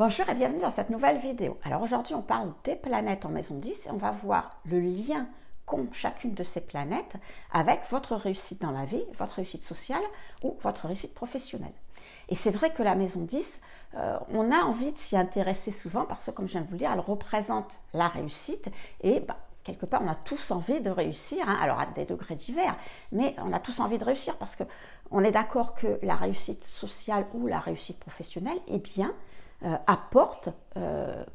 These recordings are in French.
Bonjour et bienvenue dans cette nouvelle vidéo. Alors aujourd'hui on parle des planètes en maison 10 et on va voir le lien qu'ont chacune de ces planètes avec votre réussite dans la vie, votre réussite sociale ou votre réussite professionnelle. Et c'est vrai que la maison 10, on a envie de s'y intéresser souvent parce que comme je viens de vous le dire, elle représente la réussite et quelque part, on a tous envie de réussir, hein, alors à des degrés divers, mais on a tous envie de réussir parce qu'on est d'accord que la réussite sociale ou la réussite professionnelle, eh bien, apporte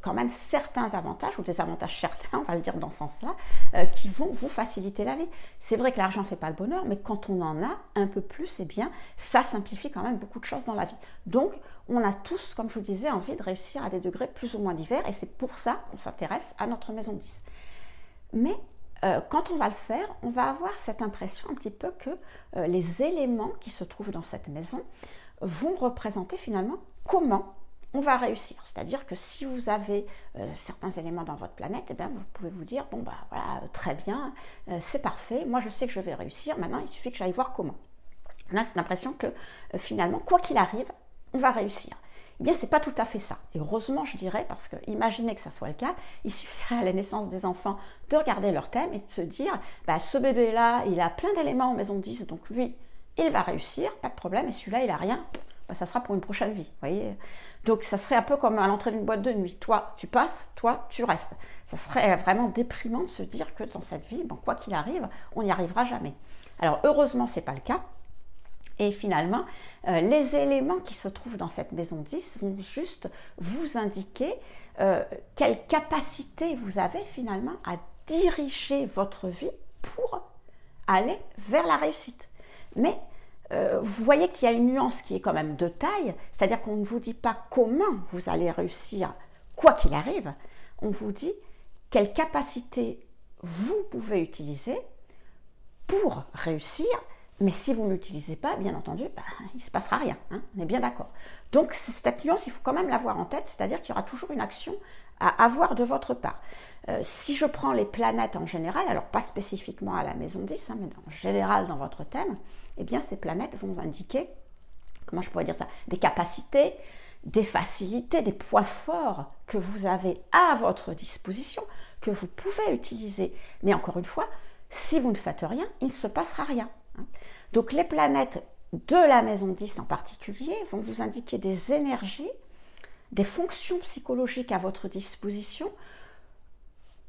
quand même certains avantages, ou des avantages certains, on va le dire dans ce sens-là, qui vont vous faciliter la vie. C'est vrai que l'argent ne fait pas le bonheur, mais quand on en a un peu plus, eh bien, ça simplifie quand même beaucoup de choses dans la vie. Donc, on a tous, comme je vous le disais, envie de réussir à des degrés plus ou moins divers, et c'est pour ça qu'on s'intéresse à notre maison 10. Mais quand on va le faire, on va avoir cette impression un petit peu que les éléments qui se trouvent dans cette maison vont représenter finalement comment on va réussir. C'est-à-dire que si vous avez certains éléments dans votre planète, eh bien, vous pouvez vous dire, bon, voilà, très bien, c'est parfait, moi je sais que je vais réussir, maintenant il suffit que j'aille voir comment. Là, c'est l'impression que finalement, quoi qu'il arrive, on va réussir. Eh bien, ce n'est pas tout à fait ça. Et heureusement, je dirais, parce que imaginez que ça soit le cas, il suffirait à la naissance des enfants de regarder leur thème et de se dire, ce bébé-là, il a plein d'éléments en maison 10, donc lui, il va réussir, pas de problème, et celui-là, il n'a rien, ça sera pour une prochaine vie, voyez. Donc, ça serait un peu comme à l'entrée d'une boîte de nuit. Toi, tu passes, toi, tu restes. Ça serait vraiment déprimant de se dire que dans cette vie, quoi qu'il arrive, on n'y arrivera jamais. Alors, heureusement, ce n'est pas le cas. Et finalement, les éléments qui se trouvent dans cette maison 10 vont juste vous indiquer quelle capacité vous avez finalement à diriger votre vie pour aller vers la réussite. Mais vous voyez qu'il y a une nuance qui est quand même de taille, c'est-à-dire qu'on ne vous dit pas comment vous allez réussir quoi qu'il arrive, on vous dit quelle capacité vous pouvez utiliser pour réussir. Mais si vous ne l'utilisez pas, bien entendu, il ne se passera rien, hein, on est bien d'accord. Donc cette nuance, il faut quand même l'avoir en tête, c'est-à-dire qu'il y aura toujours une action à avoir de votre part. Si je prends les planètes en général, alors pas spécifiquement à la maison 10, mais en général dans votre thème, eh bien ces planètes vont vous indiquer, comment je pourrais dire ça, des capacités, des facilités, des points forts que vous avez à votre disposition, que vous pouvez utiliser. Mais encore une fois, si vous ne faites rien, il ne se passera rien. Donc les planètes de la maison 10 en particulier vont vous indiquer des énergies, des fonctions psychologiques à votre disposition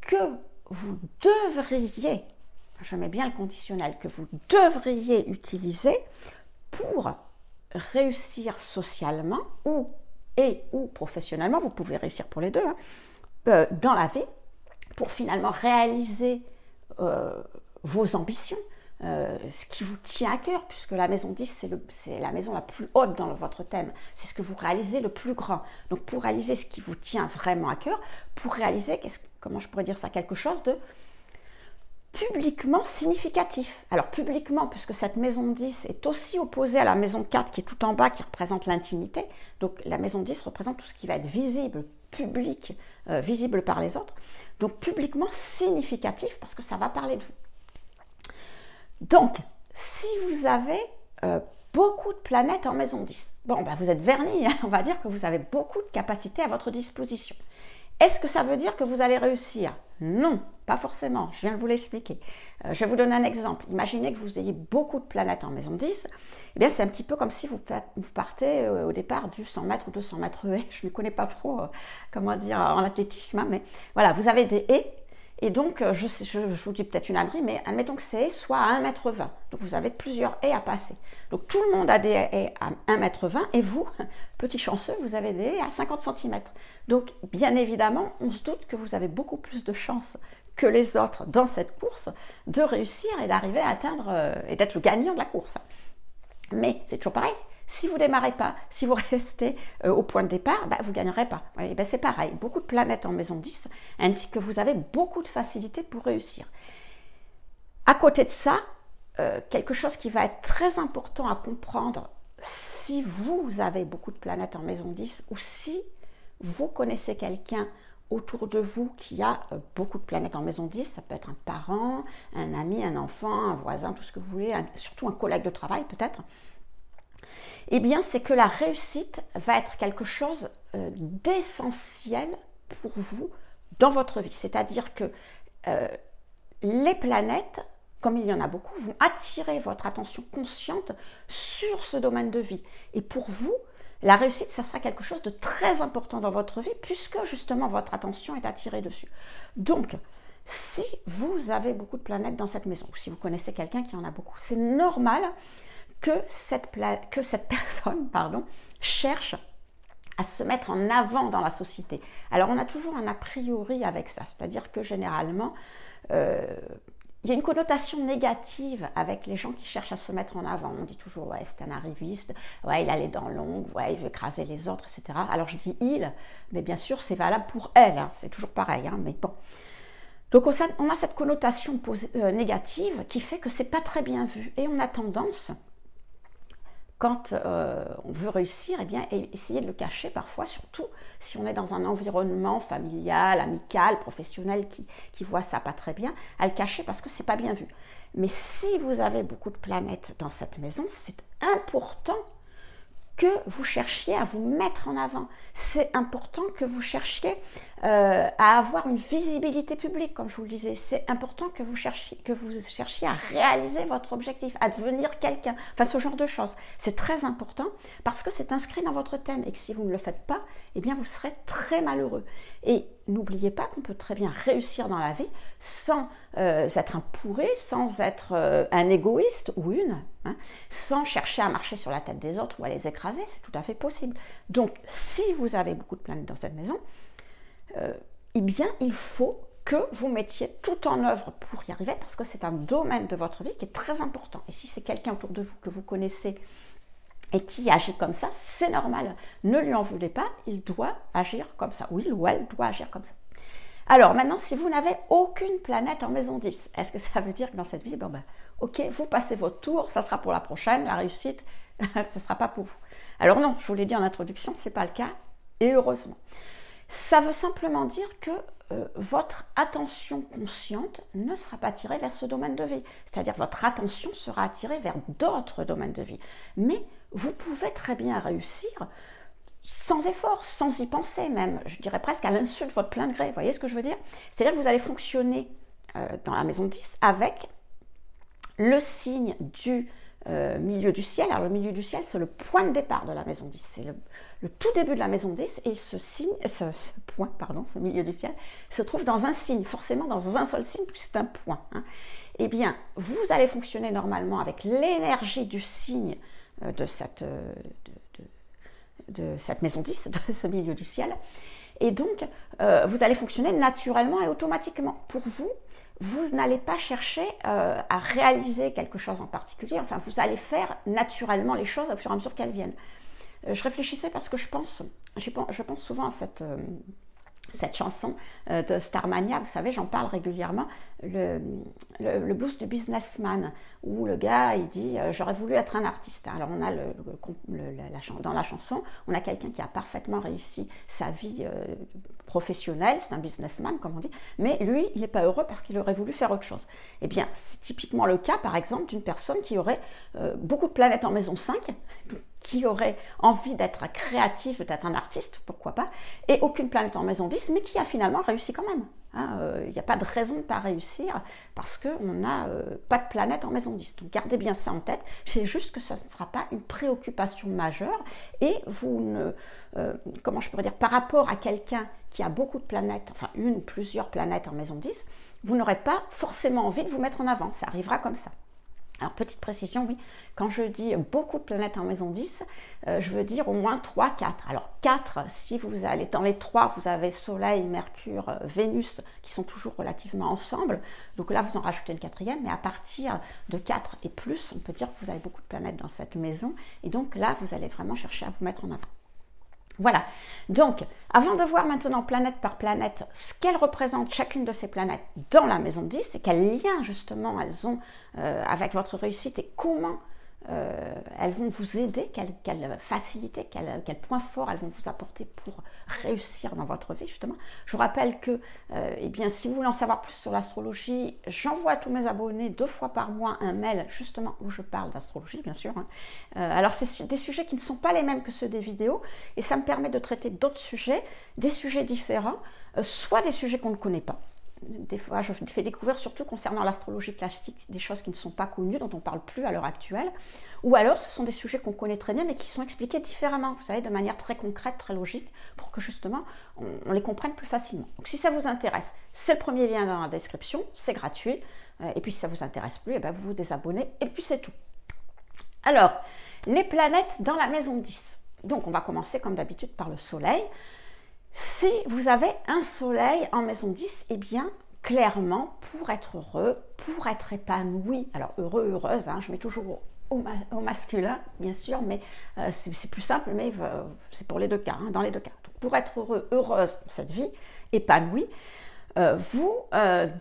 que vous devriez, je mets bien le conditionnel, que vous devriez utiliser pour réussir socialement ou professionnellement, vous pouvez réussir pour les deux, dans la vie, pour finalement réaliser vos ambitions, ce qui vous tient à cœur, puisque la maison 10, c'est la maison la plus haute dans votre thème. C'est ce que vous réalisez le plus grand. Donc, pour réaliser ce qui vous tient vraiment à cœur, pour réaliser, comment je pourrais dire ça, quelque chose de publiquement significatif. Alors, publiquement, puisque cette maison 10 est aussi opposée à la maison 4, qui est tout en bas, qui représente l'intimité. Donc, la maison 10 représente tout ce qui va être visible, public, visible par les autres. Donc, publiquement significatif, parce que ça va parler de vous. Donc, si vous avez beaucoup de planètes en maison 10, vous êtes vernis, hein, on va dire que vous avez beaucoup de capacités à votre disposition. Est-ce que ça veut dire que vous allez réussir? Non, pas forcément, je viens de vous l'expliquer. Je vais vous donner un exemple. Imaginez que vous ayez beaucoup de planètes en maison 10. Eh bien, c'est un petit peu comme si vous partez au départ du 100 mètres ou 200 mètres haies. Je ne connais pas trop, comment dire, en athlétisme, hein, mais voilà, vous avez des haies. Et donc, je vous dis peut-être une ânerie, mais admettons que ces haies soient à 1,20 m. Donc, vous avez plusieurs haies à passer. Donc, tout le monde a des haies à 1,20 m et vous, petit chanceux, vous avez des haies à 50 cm. Donc, bien évidemment, on se doute que vous avez beaucoup plus de chances que les autres dans cette course de réussir et d'arriver à atteindre et d'être le gagnant de la course. Mais c'est toujours pareil. Si vous ne démarrez pas, si vous restez au point de départ, vous ne gagnerez pas. C'est pareil, beaucoup de planètes en maison 10 indiquent que vous avez beaucoup de facilité pour réussir. À côté de ça, quelque chose qui va être très important à comprendre si vous avez beaucoup de planètes en maison 10 ou si vous connaissez quelqu'un autour de vous qui a beaucoup de planètes en maison 10, ça peut être un parent, un ami, un enfant, un voisin, tout ce que vous voulez, surtout un collègue de travail peut-être, eh bien, c'est que la réussite va être quelque chose d'essentiel pour vous dans votre vie. C'est-à-dire que les planètes, comme il y en a beaucoup, vont attirer votre attention consciente sur ce domaine de vie. Et pour vous, la réussite, ça sera quelque chose de très important dans votre vie, puisque justement votre attention est attirée dessus. Donc, si vous avez beaucoup de planètes dans cette maison, ou si vous connaissez quelqu'un qui en a beaucoup, c'est normal que cette personne cherche à se mettre en avant dans la société. Alors, on a toujours un a priori avec ça, c'est-à-dire que généralement, il y a une connotation négative avec les gens qui cherchent à se mettre en avant. On dit toujours, ouais, c'est un arriviste, ouais, il a les dents longues, ouais, il veut écraser les autres, etc. Alors je dis il, mais bien sûr, c'est valable pour elle, hein. C'est toujours pareil, hein, mais bon. Donc on a cette connotation négative qui fait que c'est pas très bien vu. Et on a tendance, quand on veut réussir, eh bien, essayer de le cacher parfois, surtout si on est dans un environnement familial, amical, professionnel qui voit ça pas très bien, à le cacher parce que c'est pas bien vu. Mais si vous avez beaucoup de planètes dans cette maison, c'est important que vous cherchiez à vous mettre en avant. C'est important que vous cherchiez à avoir une visibilité publique, comme je vous le disais. C'est important que vous cherchiez à réaliser votre objectif, à devenir quelqu'un. Enfin, ce genre de choses. C'est très important parce que c'est inscrit dans votre thème et que si vous ne le faites pas, eh bien, vous serez très malheureux. Et n'oubliez pas qu'on peut très bien réussir dans la vie sans être un pourri, sans être un égoïste ou hein, sans chercher à marcher sur la tête des autres ou à les écraser. C'est tout à fait possible. Donc, si vous avez beaucoup de planètes dans cette maison, eh bien, il faut que vous mettiez tout en œuvre pour y arriver parce que c'est un domaine de votre vie qui est très important. Et si c'est quelqu'un autour de vous que vous connaissez et qui agit comme ça, c'est normal. Ne lui en voulez pas, il doit agir comme ça. Ou il ou elle doit agir comme ça. Alors maintenant, si vous n'avez aucune planète en maison 10, est-ce que ça veut dire que dans cette vie, bon ben, ok, vous passez votre tour, ça sera pour la prochaine, la réussite, ce ne sera pas pour vous. Alors non, je vous l'ai dit en introduction, ce n'est pas le cas, et heureusement. Ça veut simplement dire que votre attention consciente ne sera pas attirée vers ce domaine de vie. C'est-à-dire votre attention sera attirée vers d'autres domaines de vie. Mais vous pouvez très bien réussir sans effort, sans y penser même, je dirais presque à l'insu de votre plein gré. Vous voyez ce que je veux dire? C'est-à-dire que vous allez fonctionner dans la maison 10 avec le signe du milieu du ciel. Alors le milieu du ciel, c'est le point de départ de la maison 10. C'est le tout début de la maison 10 et ce milieu du ciel, se trouve dans un signe, forcément dans un seul signe, puisque c'est un point. Hein. Eh bien, vous allez fonctionner normalement avec l'énergie du signe de cette maison 10, de ce milieu du ciel. Et donc, vous allez fonctionner naturellement et automatiquement. Pour vous, vous n'allez pas chercher à réaliser quelque chose en particulier. Enfin, vous allez faire naturellement les choses au fur et à mesure qu'elles viennent. Je réfléchissais parce que je pense souvent à cette chanson de Starmania, vous savez, j'en parle régulièrement, le blues du businessman, où le gars, il dit « j'aurais voulu être un artiste ». Alors on a dans la chanson, on a quelqu'un qui a parfaitement réussi sa vie professionnelle, c'est un businessman comme on dit, mais lui, il n'est pas heureux parce qu'il aurait voulu faire autre chose. Eh bien, c'est typiquement le cas, par exemple, d'une personne qui aurait beaucoup de planètes en maison 5, qui aurait envie d'être créatif, d'être un artiste, pourquoi pas, et aucune planète en maison 10, mais qui a finalement réussi quand même. Il n'y a pas de raison de ne pas réussir parce qu'on n'a pas de planète en maison 10. Donc gardez bien ça en tête, c'est juste que ça ne sera pas une préoccupation majeure et vous ne, comment je pourrais dire, par rapport à quelqu'un qui a beaucoup de planètes, enfin une ou plusieurs planètes en maison 10, vous n'aurez pas forcément envie de vous mettre en avant, ça arrivera comme ça. Alors, petite précision, oui, quand je dis beaucoup de planètes en maison 10, je veux dire au moins 3, 4. Alors, 4, si vous allez dans les 3, vous avez Soleil, Mercure, Vénus, qui sont toujours relativement ensemble. Donc là, vous en rajoutez une quatrième, mais à partir de 4 et plus, on peut dire que vous avez beaucoup de planètes dans cette maison. Et donc là, vous allez vraiment chercher à vous mettre en avant. Voilà, donc avant de voir maintenant planète par planète ce qu'elles représentent chacune de ces planètes dans la maison 10 et quel lien justement elles ont avec votre réussite et comment elles vont vous aider, quelle facilité, quel point fort elles vont vous apporter pour réussir dans votre vie justement. Je vous rappelle que eh bien, si vous voulez en savoir plus sur l'astrologie, j'envoie à tous mes abonnés 2 fois par mois un mail justement où je parle d'astrologie bien sûr. Alors c'est des sujets qui ne sont pas les mêmes que ceux des vidéos et ça me permet de traiter d'autres sujets, des sujets différents, soit des sujets qu'on ne connaît pas. Des fois, je fais découvrir, surtout concernant l'astrologie classique, des choses qui ne sont pas connues, dont on ne parle plus à l'heure actuelle. Ou alors, ce sont des sujets qu'on connaît très bien, mais qui sont expliqués différemment, vous savez, de manière très concrète, très logique, pour que justement, on les comprenne plus facilement. Donc, si ça vous intéresse, c'est le premier lien dans la description, c'est gratuit. Et puis, si ça ne vous intéresse plus, eh bien, vous vous désabonnez, et puis c'est tout. Alors, les planètes dans la maison 10. Donc, on va commencer, comme d'habitude, par le Soleil. Si vous avez un soleil en maison 10, eh bien, clairement, pour être heureux, pour être épanoui, alors heureux, heureuse, hein, je mets toujours au masculin, bien sûr, mais c'est plus simple, mais c'est pour les deux cas, hein, dans les deux cas. Donc, pour être heureux, heureuse dans cette vie, épanouie, vous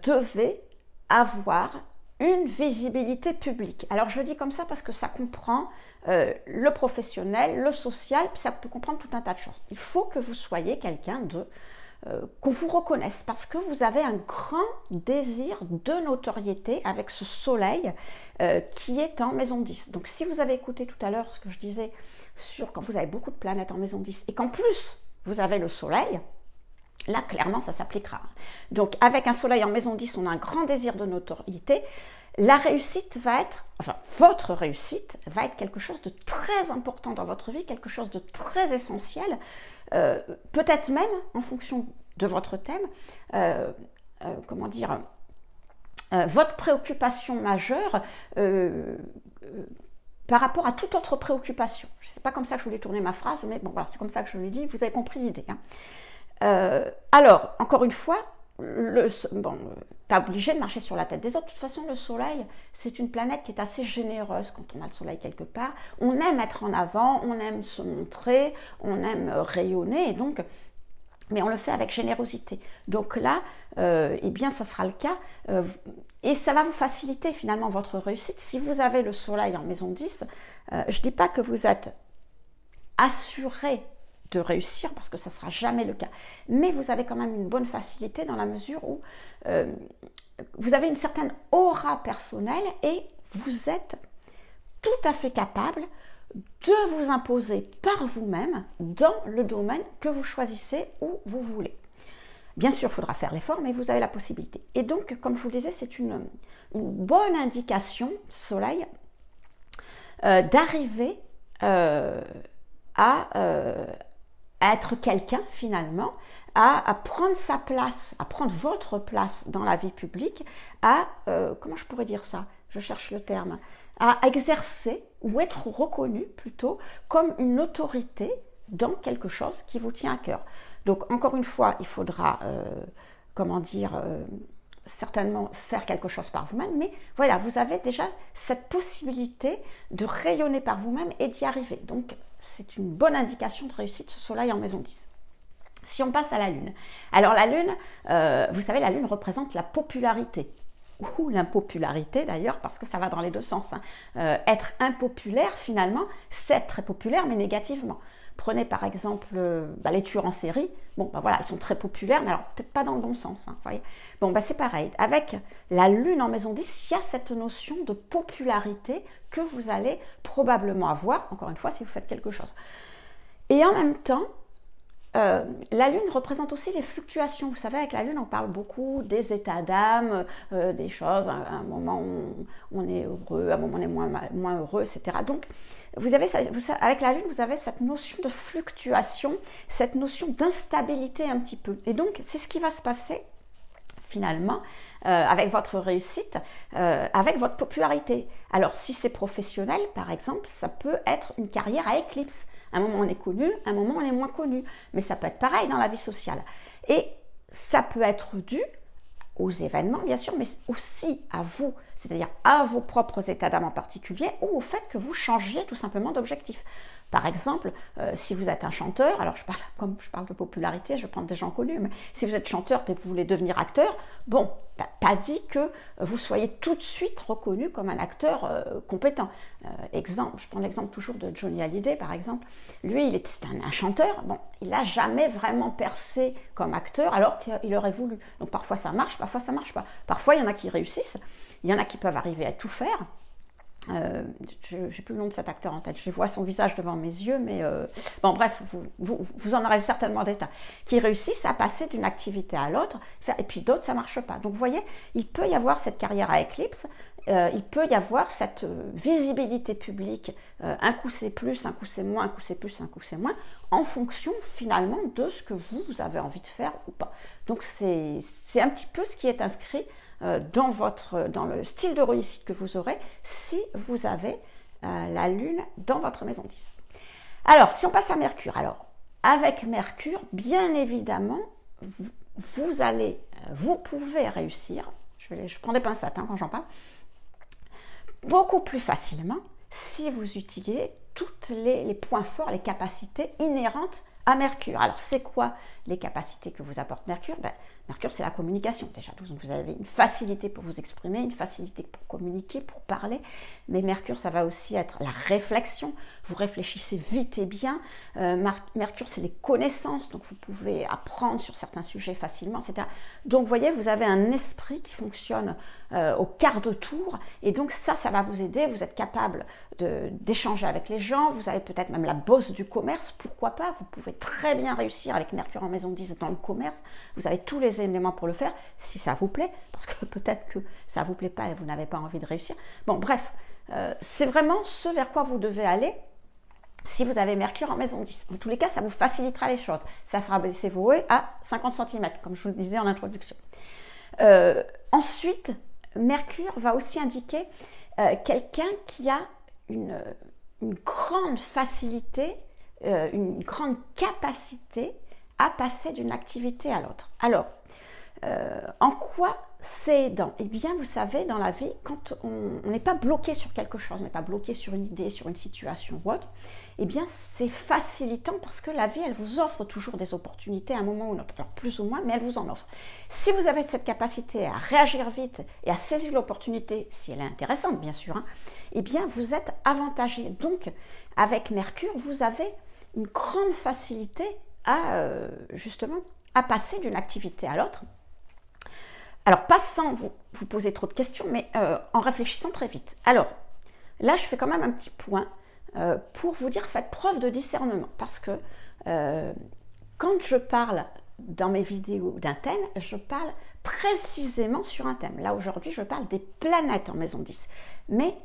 devez avoir une visibilité publique. Alors je dis comme ça parce que ça comprend le professionnel, le social, puis ça peut comprendre tout un tas de choses. Il faut que vous soyez quelqu'un qu'on vous reconnaisse parce que vous avez un grand désir de notoriété avec ce soleil qui est en maison 10. Donc si vous avez écouté tout à l'heure ce que je disais sur quand vous avez beaucoup de planètes en maison 10 et qu'en plus vous avez le soleil, là, clairement, ça s'appliquera. Donc, avec un soleil en maison 10, on a un grand désir de notoriété. La réussite va être, enfin, votre réussite va être quelque chose de très important dans votre vie, quelque chose de très essentiel, peut-être même, en fonction de votre thème, comment dire, votre préoccupation majeure par rapport à toute autre préoccupation. Je ne sais pas comme ça que je voulais tourner ma phrase, mais bon, voilà, c'est comme ça que je l'ai dit, vous avez compris l'idée, hein. Alors, encore une fois, pas obligé de marcher sur la tête des autres. De toute façon, le soleil, c'est une planète qui est assez généreuse quand on a le soleil quelque part. On aime être en avant, on aime se montrer, on aime rayonner, et donc, mais on le fait avec générosité. Donc là, eh bien, ça sera le cas. Et ça va vous faciliter finalement votre réussite. Si vous avez le soleil en maison 10, je ne dis pas que vous êtes assuré de réussir, parce que ça ne sera jamais le cas. Mais vous avez quand même une bonne facilité dans la mesure où vous avez une certaine aura personnelle et vous êtes tout à fait capable de vous imposer par vous-même dans le domaine que vous choisissez où vous voulez. Bien sûr, il faudra faire l'effort, mais vous avez la possibilité. Et donc, comme je vous le disais, c'est une bonne indication, soleil, d'arriver à être quelqu'un finalement, à prendre sa place, à prendre votre place dans la vie publique, comment je pourrais dire ça? Je cherche le terme. À exercer ou être reconnu plutôt comme une autorité dans quelque chose qui vous tient à cœur. Donc encore une fois, il faudra, comment dire, certainement faire quelque chose par vous-même, mais voilà, vous avez déjà cette possibilité de rayonner par vous-même et d'y arriver. Donc c'est une bonne indication de réussite, ce soleil en maison 10. Si on passe à la Lune. Alors la Lune, vous savez, la Lune représente la popularité. Ou l'impopularité d'ailleurs, parce que ça va dans les deux sens. Hein. Être impopulaire, finalement, c'est être très populaire, mais négativement. Prenez par exemple les tueurs en série. Bon, voilà, ils sont très populaires, mais alors peut-être pas dans le bon sens. Hein, voyez. Bon, c'est pareil. Avec la Lune en maison 10, il y a cette notion de popularité que vous allez probablement avoir, encore une fois, si vous faites quelque chose. Et en même temps, la Lune représente aussi les fluctuations. Vous savez, avec la Lune, on parle beaucoup des états d'âme, des choses. À un moment, on est heureux, à un moment, on est moins heureux, etc. Donc, avec la Lune, vous avez cette notion de fluctuation, cette notion d'instabilité un petit peu. Et donc, c'est ce qui va se passer, finalement, avec votre réussite, avec votre popularité. Alors, si c'est professionnel, par exemple, ça peut être une carrière à éclipse. Un moment on est connu, un moment on est moins connu. Mais ça peut être pareil dans la vie sociale. Et ça peut être dû aux événements, bien sûr, mais aussi à vous, c'est-à-dire à vos propres états d'âme en particulier, ou au fait que vous changiez tout simplement d'objectif. Par exemple, si vous êtes un chanteur, alors comme je parle de popularité, je vais prendre des gens connus, mais si vous êtes chanteur et que vous voulez devenir acteur, bon, pas dit que vous soyez tout de suite reconnu comme un acteur compétent. Je prends l'exemple toujours de Johnny Hallyday, par exemple. Lui, c'était un chanteur, bon, il n'a jamais vraiment percé comme acteur alors qu'il aurait voulu. Donc parfois ça marche, parfois ça ne marche pas. Parfois, il y en a qui réussissent, il y en a qui peuvent arriver à tout faire. J'ai plus le nom de cet acteur en tête, je vois son visage devant mes yeux, mais bon bref, vous en aurez certainement des tas qui réussissent à passer d'une activité à l'autre, et puis d'autres ça marche pas. Donc vous voyez, il peut y avoir cette carrière à éclipse, il peut y avoir cette visibilité publique, un coup c'est plus, un coup c'est moins, un coup c'est plus, un coup c'est moins, en fonction finalement de ce que vous avez envie de faire ou pas. Donc c'est un petit peu ce qui est inscrit dans le style de réussite que vous aurez si vous avez la Lune dans votre maison 10. Alors, si on passe à Mercure, alors avec Mercure, bien évidemment, vous pouvez réussir, je prends des pincettes quand j'en parle, beaucoup plus facilement si vous utilisez tous les points forts, les capacités inhérentes à Mercure. Alors, c'est quoi les capacités que vous apporte Mercure? Mercure, c'est la communication déjà. Donc, vous avez une facilité pour vous exprimer, une facilité pour communiquer, pour parler. Mais Mercure, ça va aussi être la réflexion. Vous réfléchissez vite et bien. Mercure, c'est les connaissances. Donc, vous pouvez apprendre sur certains sujets facilement, etc. Donc, vous voyez, vous avez un esprit qui fonctionne au quart de tour. Et donc, ça va vous aider. Vous êtes capable d'échanger avec les gens. Vous avez peut-être même la bosse du commerce. Pourquoi pas? Vous pouvez très bien réussir avec Mercure en maison 10 dans le commerce. Vous avez tous les éléments pour le faire, si ça vous plaît, parce que peut-être que ça ne vous plaît pas et vous n'avez pas envie de réussir. Bon, bref, c'est vraiment ce vers quoi vous devez aller si vous avez Mercure en maison 10. En tous les cas, ça vous facilitera les choses. Ça fera baisser vos haies à 50 cm, comme je vous le disais en introduction. Ensuite, Mercure va aussi indiquer quelqu'un qui a une grande facilité, une grande capacité à passer d'une activité à l'autre. Alors, en quoi c'est aidant? Eh bien, vous savez, dans la vie, quand on n'est pas bloqué sur quelque chose, on n'est pas bloqué sur une idée, sur une situation ou autre, eh bien, c'est facilitant parce que la vie, elle vous offre toujours des opportunités à un moment ou un autre. Alors, plus ou moins, mais elle vous en offre. Si vous avez cette capacité à réagir vite et à saisir l'opportunité, si elle est intéressante, bien sûr, eh bien, vous êtes avantagé. Donc, avec Mercure, vous avez une grande facilité justement à passer d'une activité à l'autre. Alors, pas sans vous poser trop de questions, mais en réfléchissant très vite. Alors, là, je fais quand même un petit point pour vous dire, faites preuve de discernement. Parce que quand je parle dans mes vidéos d'un thème, je parle précisément sur un thème. Là, aujourd'hui, je parle des planètes en maison 10. Mais,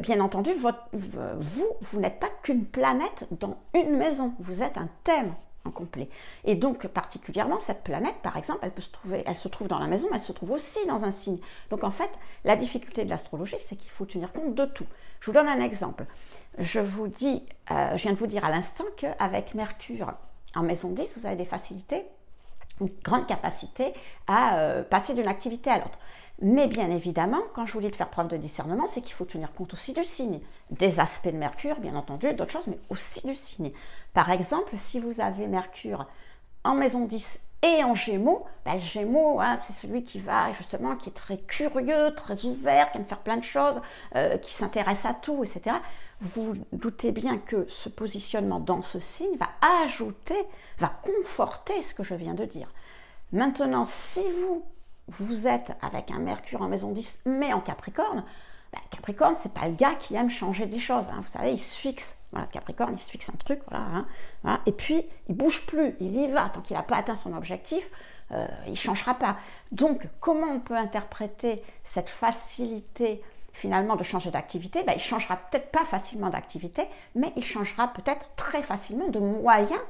bien entendu, vous n'êtes pas qu'une planète dans une maison. Vous êtes un thème complet. Et donc, particulièrement, cette planète, par exemple, elle se trouve dans la maison, mais elle se trouve aussi dans un signe. Donc, en fait, la difficulté de l'astrologie, c'est qu'il faut tenir compte de tout. Je vous donne un exemple. Je viens de vous dire à l'instant qu'avec Mercure en maison 10, vous avez des facilités, une grande capacité à passer d'une activité à l'autre. Mais bien évidemment, quand je vous dis de faire preuve de discernement, c'est qu'il faut tenir compte aussi du signe, des aspects de Mercure, bien entendu, d'autres choses, mais aussi du signe. Par exemple, si vous avez Mercure en maison 10 et en Gémeaux, le Gémeaux, c'est celui qui est très curieux, très ouvert, qui aime faire plein de choses, qui s'intéresse à tout, etc. Vous doutez bien que ce positionnement dans ce signe va conforter ce que je viens de dire. Maintenant, si vous êtes avec un Mercure en maison 10, mais en Capricorne, Capricorne, c'est pas le gars qui aime changer des choses. Vous savez, il se fixe. Voilà, Capricorne, il se fixe un truc, voilà, et puis il bouge plus, il y va. Tant qu'il n'a pas atteint son objectif, il ne changera pas. Donc, comment on peut interpréter cette facilité finalement de changer d'activité? Il ne changera peut-être pas facilement d'activité, mais il changera peut-être très facilement de moyens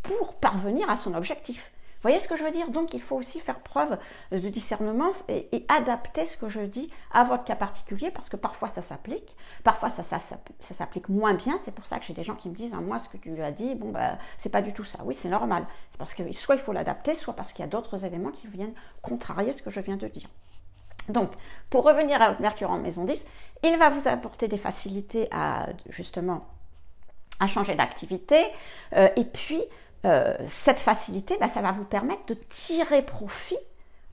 pour parvenir à son objectif. Vous voyez ce que je veux dire? Donc, il faut aussi faire preuve de discernement et adapter ce que je dis à votre cas particulier, parce que parfois ça s'applique, parfois ça s'applique moins bien. C'est pour ça que j'ai des gens qui me disent, moi, ce que tu lui as dit, c'est pas du tout ça. Oui, c'est normal. C'est parce que soit il faut l'adapter, soit parce qu'il y a d'autres éléments qui viennent contrarier ce que je viens de dire. Donc, pour revenir à Mercure en maison 10, il va vous apporter des facilités à à changer d'activité. Et puis, cette facilité, ça va vous permettre de tirer profit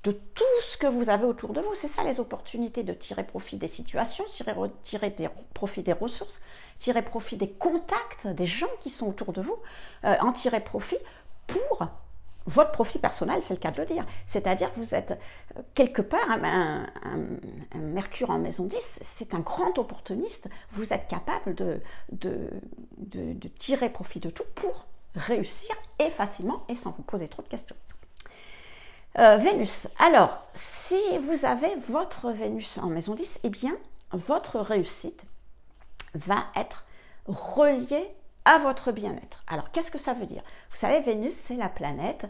de tout ce que vous avez autour de vous. C'est ça les opportunités, de tirer profit des situations, tirer profit des ressources, tirer profit des contacts, des gens qui sont autour de vous, en tirer profit pour votre profit personnel, c'est le cas de le dire. C'est-à-dire que vous êtes quelque part, un Mercure en maison 10, c'est un grand opportuniste. Vous êtes capable de tirer profit de tout pour réussir et facilement et sans vous poser trop de questions. Vénus. Alors, si vous avez votre Vénus en maison 10, eh bien, votre réussite va être reliée à votre bien-être. Alors, qu'est-ce que ça veut dire? Vous savez, Vénus, c'est la planète,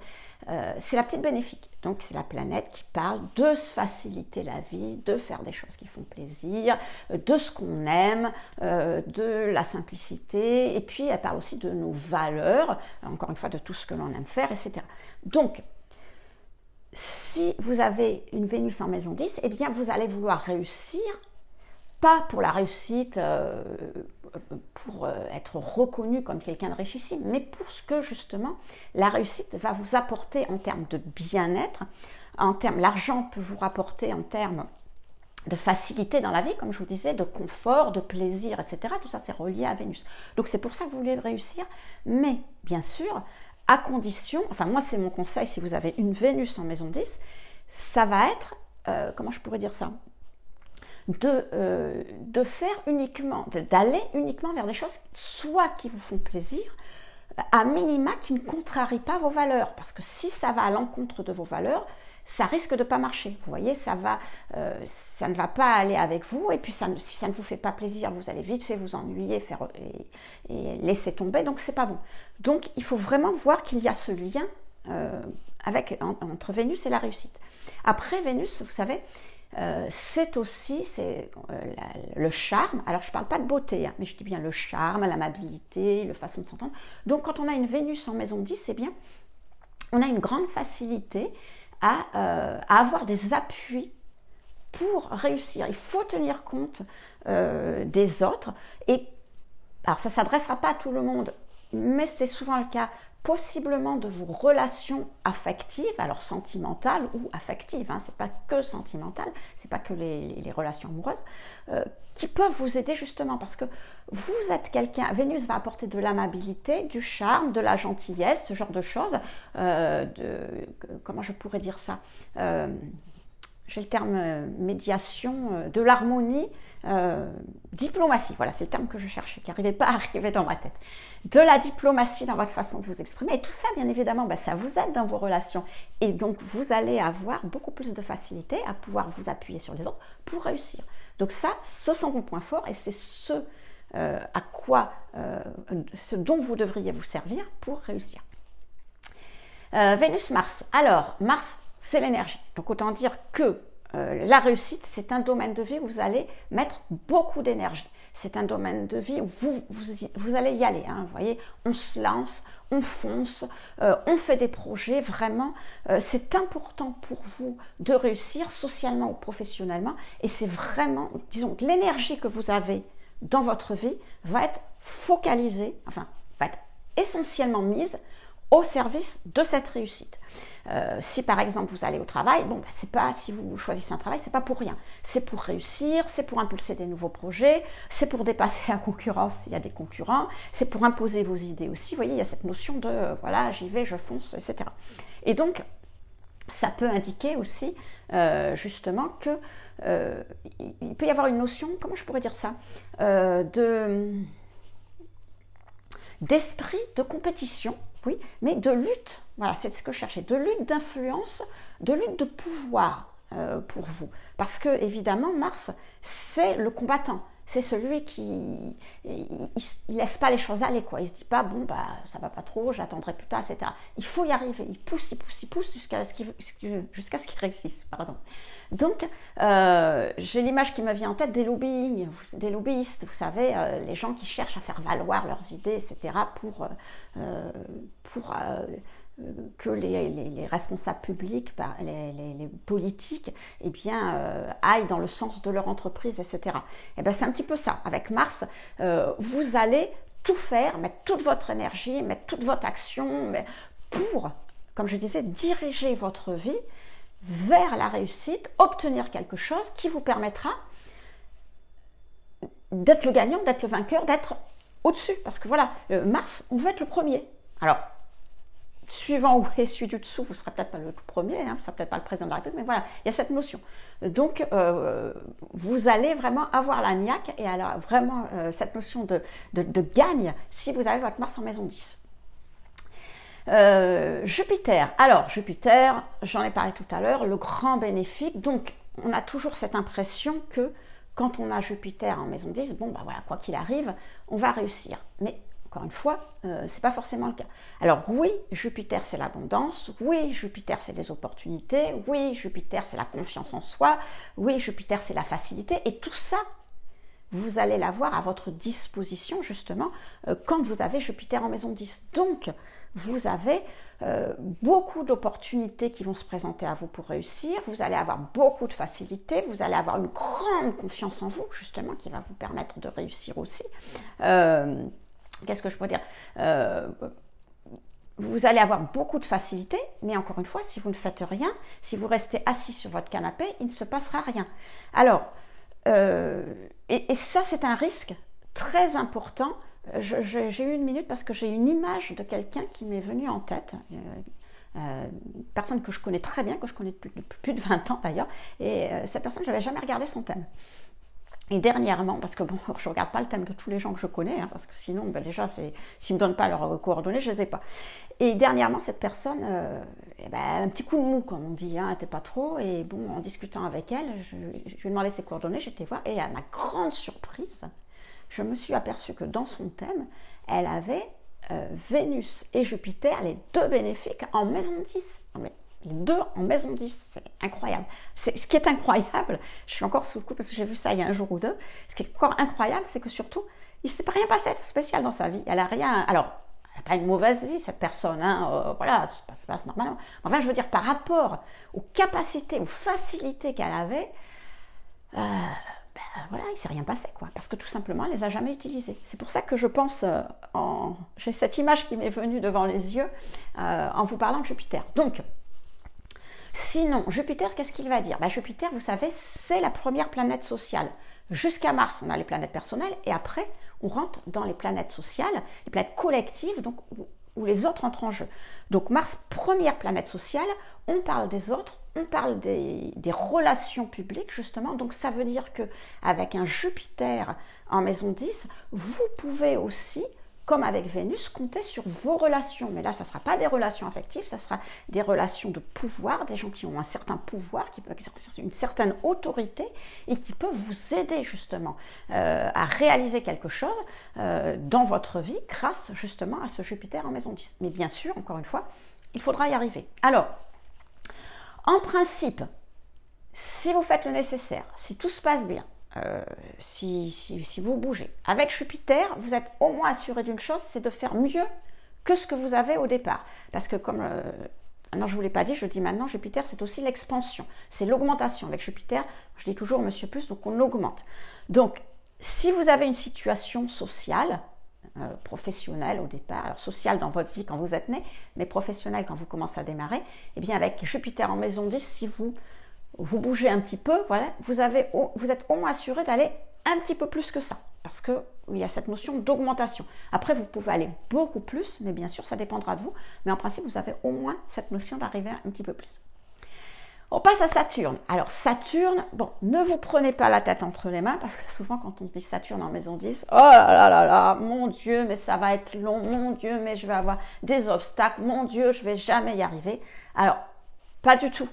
c'est la petite bénéfique. Donc, c'est la planète qui parle de se faciliter la vie, de faire des choses qui font plaisir, de ce qu'on aime, de la simplicité. Et puis, elle parle aussi de nos valeurs, encore une fois, de tout ce que l'on aime faire, etc. Donc, si vous avez une Vénus en maison 10, eh bien, vous allez vouloir réussir, pas pour la réussite, pour être reconnu comme quelqu'un de richissime, mais pour ce que, justement, la réussite va vous apporter en termes de bien-être, l'argent peut vous rapporter en termes de facilité dans la vie, comme je vous disais, de confort, de plaisir, etc. Tout ça, c'est relié à Vénus. Donc, c'est pour ça que vous voulez réussir, mais, bien sûr, à condition, enfin moi c'est mon conseil si vous avez une Vénus en maison 10, ça va être, comment je pourrais dire ça, de faire uniquement, d'aller uniquement vers des choses soit qui vous font plaisir, à minima qui ne contrarient pas vos valeurs, parce que si ça va à l'encontre de vos valeurs, ça risque de ne pas marcher. Vous voyez, ça ne va pas aller avec vous, et puis si ça ne vous fait pas plaisir, vous allez vite fait vous ennuyer et laisser tomber, donc c'est pas bon. Donc il faut vraiment voir qu'il y a ce lien entre Vénus et la réussite. Après, Vénus, vous savez, c'est aussi le charme. Alors je ne parle pas de beauté, hein, mais je dis bien le charme, l'amabilité, la façon de s'entendre. Donc quand on a une Vénus en maison 10, eh bien, on a une grande facilité à avoir des appuis pour réussir. Il faut tenir compte des autres. Et alors, ça ne s'adressera pas à tout le monde, mais c'est souvent le cas, possiblement de vos relations affectives, alors sentimentales ou affectives, hein, c'est pas que sentimental, c'est pas que les relations amoureuses, qui peuvent vous aider justement parce que vous êtes quelqu'un, Vénus va apporter de l'amabilité, du charme, de la gentillesse, ce genre de choses, comment je pourrais dire ça, j'ai le terme médiation, de l'harmonie, diplomatie, voilà, c'est le terme que je cherchais, qui n'arrivait pas à arriver dans ma tête. De la diplomatie dans votre façon de vous exprimer. Et tout ça, bien évidemment, ça vous aide dans vos relations. Et donc, vous allez avoir beaucoup plus de facilité à pouvoir vous appuyer sur les autres pour réussir. Donc ça, ce sont vos points forts et c'est ce dont vous devriez vous servir pour réussir. Vénus-Mars. Alors, Mars, c'est l'énergie. Donc, autant dire que la réussite, c'est un domaine de vie où vous allez mettre beaucoup d'énergie. C'est un domaine de vie où vous allez y aller. Hein, vous voyez, on se lance, on fonce, on fait des projets. Vraiment, c'est important pour vous de réussir socialement ou professionnellement. Et c'est vraiment, disons, l'énergie que vous avez dans votre vie va être focalisée, enfin, va être essentiellement mise au service de cette réussite. Si par exemple vous allez au travail, c'est pas, si vous choisissez un travail, c'est pas pour rien. C'est pour réussir, c'est pour impulser des nouveaux projets, c'est pour dépasser la concurrence s'il y a des concurrents, c'est pour imposer vos idées aussi. Vous voyez, il y a cette notion de voilà, j'y vais, je fonce, etc. Et donc, ça peut indiquer aussi justement que il peut y avoir une notion, comment je pourrais dire ça, d'esprit de compétition. Oui, mais de lutte, voilà, c'est ce que je cherchais, de lutte d'influence, de lutte de pouvoir pour vous. Parce que, évidemment, Mars, c'est le combattant. C'est celui qui il laisse pas les choses aller, quoi. Il se dit pas, ça va pas trop, j'attendrai plus tard, etc. Il faut y arriver, il pousse jusqu'à ce qu'il réussisse, pardon. Donc, j'ai l'image qui me vient en tête des lobbyistes, vous savez, les gens qui cherchent à faire valoir leurs idées, etc., pour que les responsables publics, les politiques, eh bien, aillent dans le sens de leur entreprise, etc. Et bien, c'est un petit peu ça. Avec Mars, vous allez tout faire, mettre toute votre énergie, mettre toute votre action pour, comme je disais, diriger votre vie vers la réussite, obtenir quelque chose qui vous permettra d'être le gagnant, d'être le vainqueur, d'être au-dessus. Parce que voilà, Mars, on veut être le premier. Alors, suivant où est celui du dessous, vous ne serez peut-être pas le tout premier, vous ne serez peut-être pas le président de la République, mais voilà, il y a cette notion. Donc, vous allez vraiment avoir la niaque et alors vraiment cette notion de gagne si vous avez votre Mars en maison 10. Jupiter, alors Jupiter, j'en ai parlé tout à l'heure, le grand bénéfique, donc on a toujours cette impression que quand on a Jupiter en maison 10, bon bah voilà, quoi qu'il arrive, on va réussir. Mais encore une fois, c'est pas forcément le cas. Alors oui, Jupiter c'est l'abondance, oui, Jupiter c'est les opportunités, oui, Jupiter c'est la confiance en soi, oui, Jupiter c'est la facilité, et tout ça, vous allez l'avoir à votre disposition justement quand vous avez Jupiter en maison 10. Donc, vous avez beaucoup d'opportunités qui vont se présenter à vous pour réussir, vous allez avoir beaucoup de facilité, vous allez avoir une grande confiance en vous justement qui va vous permettre de réussir aussi. Qu'est-ce que je peux dire vous allez avoir beaucoup de facilité, mais encore une fois, si vous ne faites rien, si vous restez assis sur votre canapé, il ne se passera rien. Alors, et ça c'est un risque très important. J'ai eu une minute parce que j'ai une image de quelqu'un qui m'est venu en tête, personne que je connais très bien, que je connais depuis plus de 20 ans d'ailleurs, et cette personne, je n'avais jamais regardé son thème. Et dernièrement, parce que bon, je ne regarde pas le thème de tous les gens que je connais, parce que sinon, ben déjà, s'ils ne me donnent pas leurs coordonnées, je ne les ai pas. Et dernièrement, cette personne, un petit coup de mou, comme on dit, elle n'était pas trop. Et bon, en discutant avec elle, je lui ai demandé ses coordonnées, j'étais voir, et à ma grande surprise, je me suis aperçue que dans son thème, elle avait Vénus et Jupiter, les deux bénéfiques, en maison 10. Les deux en maison 10, c'est incroyable. Ce qui est incroyable, je suis encore sous le coup parce que j'ai vu ça il y a un jour ou deux, ce qui est encore incroyable, c'est que surtout, il ne s'est pas rien passé de spécial dans sa vie. Elle n'a rien... Alors, elle n'a pas une mauvaise vie, cette personne, voilà, ça se passe normalement. Enfin, je veux dire, par rapport aux capacités, aux facilités qu'elle avait, voilà, il ne s'est rien passé, quoi, parce que tout simplement, elle ne les a jamais utilisées. C'est pour ça que je pense, j'ai cette image qui m'est venue devant les yeux en vous parlant de Jupiter. Donc, sinon, Jupiter, qu'est-ce qu'il va dire? Jupiter, vous savez, c'est la première planète sociale. Jusqu'à Mars, on a les planètes personnelles, et après, on rentre dans les planètes sociales, les planètes collectives, donc où les autres entrent en jeu. Donc Mars, première planète sociale, on parle des autres, on parle des relations publiques, justement. Donc ça veut dire qu'avec un Jupiter en maison 10, vous pouvez aussi, comme avec Vénus, compter sur vos relations. Mais là, ça ne sera pas des relations affectives, ça sera des relations de pouvoir, des gens qui ont un certain pouvoir, qui peuvent exercer une certaine autorité et qui peuvent vous aider justement à réaliser quelque chose dans votre vie grâce justement à ce Jupiter en maison 10. Mais bien sûr, encore une fois, il faudra y arriver. Alors, en principe, si vous faites le nécessaire, si tout se passe bien, si vous bougez. Avec Jupiter, vous êtes au moins assuré d'une chose, c'est de faire mieux que ce que vous avez au départ. Parce que comme, non, je ne vous l'ai pas dit, je le dis maintenant, Jupiter c'est aussi l'expansion, c'est l'augmentation. Avec Jupiter, je dis toujours Monsieur Plus, donc on augmente. Donc, si vous avez une situation sociale, professionnelle au départ, alors sociale dans votre vie quand vous êtes né, mais professionnelle quand vous commencez à démarrer, eh bien avec Jupiter en maison 10, si vous bougez un petit peu, voilà, vous êtes au moins assuré d'aller un petit peu plus que ça, parce qu'il y a cette notion d'augmentation. Après, vous pouvez aller beaucoup plus, mais bien sûr, ça dépendra de vous, mais en principe, vous avez au moins cette notion d'arriver un petit peu plus. On passe à Saturne. Alors Saturne, bon, ne vous prenez pas la tête entre les mains, parce que souvent quand on se dit Saturne en maison 10, oh là là là, mon Dieu, mais ça va être long, mon Dieu, mais je vais avoir des obstacles, mon Dieu, je vais jamais y arriver. Alors, pas du tout.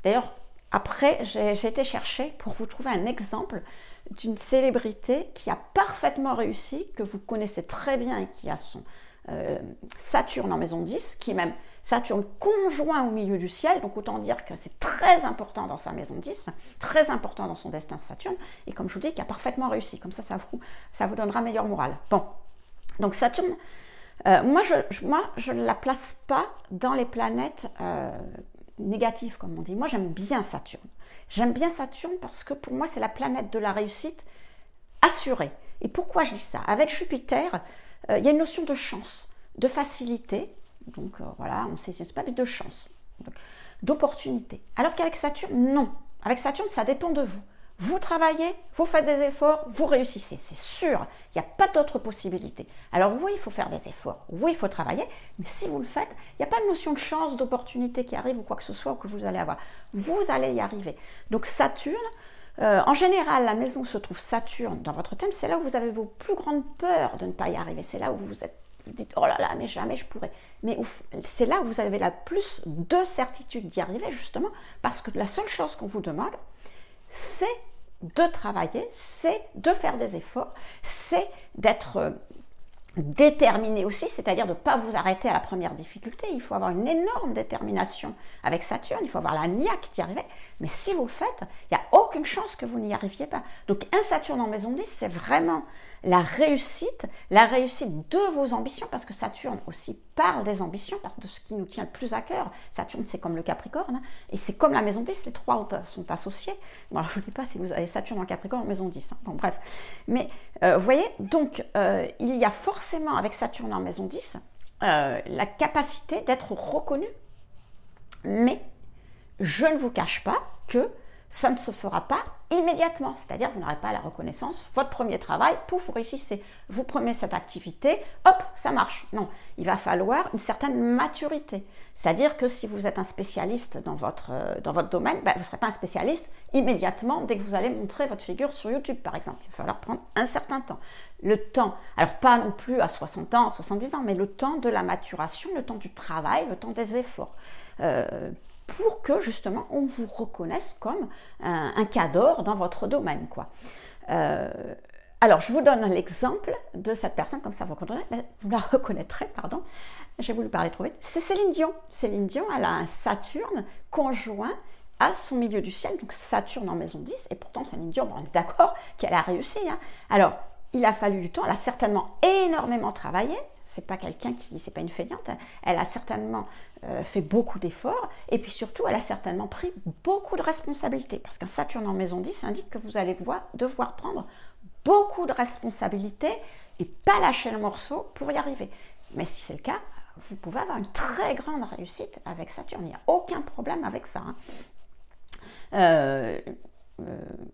D'ailleurs, après, j'ai été chercher pour vous trouver un exemple d'une célébrité qui a parfaitement réussi, que vous connaissez très bien et qui a son Saturne en maison 10, qui est même Saturne conjoint au milieu du ciel, donc autant dire que c'est très important dans sa maison 10, très important dans son destin Saturne, et comme je vous dis, qui a parfaitement réussi, comme ça vous donnera meilleur moral. Bon, donc Saturne, moi je ne la place pas dans les planètes négatives, comme on dit. Moi j'aime bien Saturne. J'aime bien Saturne parce que pour moi c'est la planète de la réussite assurée. Et pourquoi je dis ça? Avec Jupiter, il y a une notion de chance, de facilité, donc voilà, on saisit pas, mais de chance, d'opportunité. Alors qu'avec Saturne, non. Avec Saturne, ça dépend de vous. Vous travaillez, vous faites des efforts, vous réussissez, c'est sûr. Il n'y a pas d'autre possibilité. Alors oui, il faut faire des efforts, oui, il faut travailler, mais si vous le faites, il n'y a pas de notion de chance, d'opportunité qui arrive ou quoi que ce soit ou que vous allez avoir. Vous allez y arriver. Donc Saturne, en général, la maison où se trouve Saturne dans votre thème, c'est là où vous avez vos plus grandes peurs de ne pas y arriver. C'est là où vous dites, oh là là, mais jamais je pourrais. Mais c'est là où vous avez la plus de certitude d'y arriver, justement, parce que la seule chose qu'on vous demande, c'est de travailler, c'est de faire des efforts, c'est d'être déterminé aussi, c'est-à-dire de ne pas vous arrêter à la première difficulté. Il faut avoir une énorme détermination avec Saturne, il faut avoir la niaque d'y arriver, mais si vous le faites, il n'y a aucune chance que vous n'y arriviez pas. Donc un Saturne en maison 10, c'est vraiment la réussite de vos ambitions, parce que Saturne aussi parle des ambitions, parle de ce qui nous tient le plus à cœur. Saturne, c'est comme le Capricorne, et c'est comme la maison 10, les trois sont associés. Bon, alors je ne dis pas si vous avez Saturne en Capricorne en maison 10, hein. Bon, bref. Mais vous voyez, donc il y a forcément avec Saturne en maison 10 la capacité d'être reconnu, mais je ne vous cache pas que ça ne se fera pas immédiatement, c'est-à-dire vous n'aurez pas la reconnaissance, votre premier travail, pouf, vous réussissez, vous prenez cette activité, hop, ça marche. Non, il va falloir une certaine maturité, c'est-à-dire que si vous êtes un spécialiste dans votre domaine, ben, vous ne serez pas un spécialiste immédiatement dès que vous allez montrer votre figure sur YouTube, par exemple. Il va falloir prendre un certain temps. Le temps, alors pas non plus à 60 ans, 70 ans, mais le temps de la maturation, le temps du travail, le temps des efforts. Pour que justement on vous reconnaisse comme un cadre dans votre domaine, quoi. Alors je vous donne l'exemple de cette personne, comme ça vous la reconnaîtrez, pardon, j'ai voulu parler trop vite, c'est Céline Dion. Céline Dion, elle a un Saturne conjoint à son milieu du ciel, donc Saturne en maison 10, et pourtant Céline Dion, on est d'accord qu'elle a réussi, hein. Alors il a fallu du temps, elle a certainement énormément travaillé. C'est pas quelqu'un c'est pas une feignante, elle a certainement fait beaucoup d'efforts, et puis surtout elle a certainement pris beaucoup de responsabilités, parce qu'un Saturne en maison 10 indique que vous allez devoir prendre beaucoup de responsabilités et pas lâcher le morceau pour y arriver. Mais si c'est le cas, vous pouvez avoir une très grande réussite avec Saturne, il n'y a aucun problème avec ça, hein.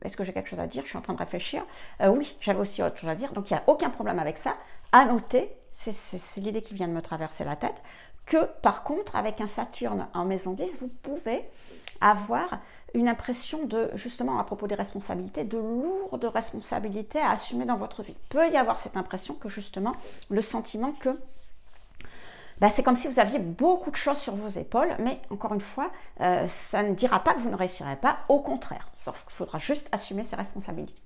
Est-ce que j'ai quelque chose à dire? Je suis en train de réfléchir. Oui, j'avais aussi autre chose à dire, donc il n'y a aucun problème avec ça. À noter, c'est l'idée qui vient de me traverser la tête, que par contre, avec un Saturne en maison 10, vous pouvez avoir une impression de, justement à propos des responsabilités, de lourdes responsabilités à assumer dans votre vie. Il peut y avoir cette impression que justement, le sentiment que c'est comme si vous aviez beaucoup de choses sur vos épaules, mais encore une fois, ça ne dira pas que vous ne réussirez pas, au contraire, sauf qu'il faudra juste assumer ses responsabilités.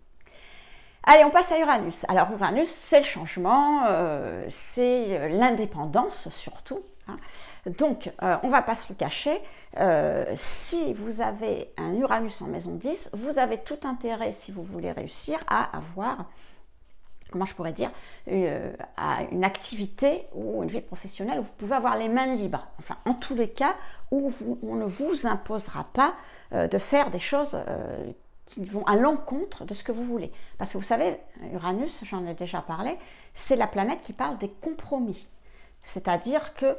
Allez, on passe à Uranus. Alors Uranus, c'est le changement, c'est l'indépendance surtout, hein. Donc, on ne va pas se le cacher, si vous avez un Uranus en maison 10, vous avez tout intérêt, si vous voulez réussir, à avoir, comment je pourrais dire, à une activité ou une vie professionnelle où vous pouvez avoir les mains libres. Enfin, en tous les cas, où on ne vous imposera pas de faire des choses qui vont à l'encontre de ce que vous voulez. Parce que vous savez, Uranus, j'en ai déjà parlé, c'est la planète qui parle des compromis. C'est-à-dire que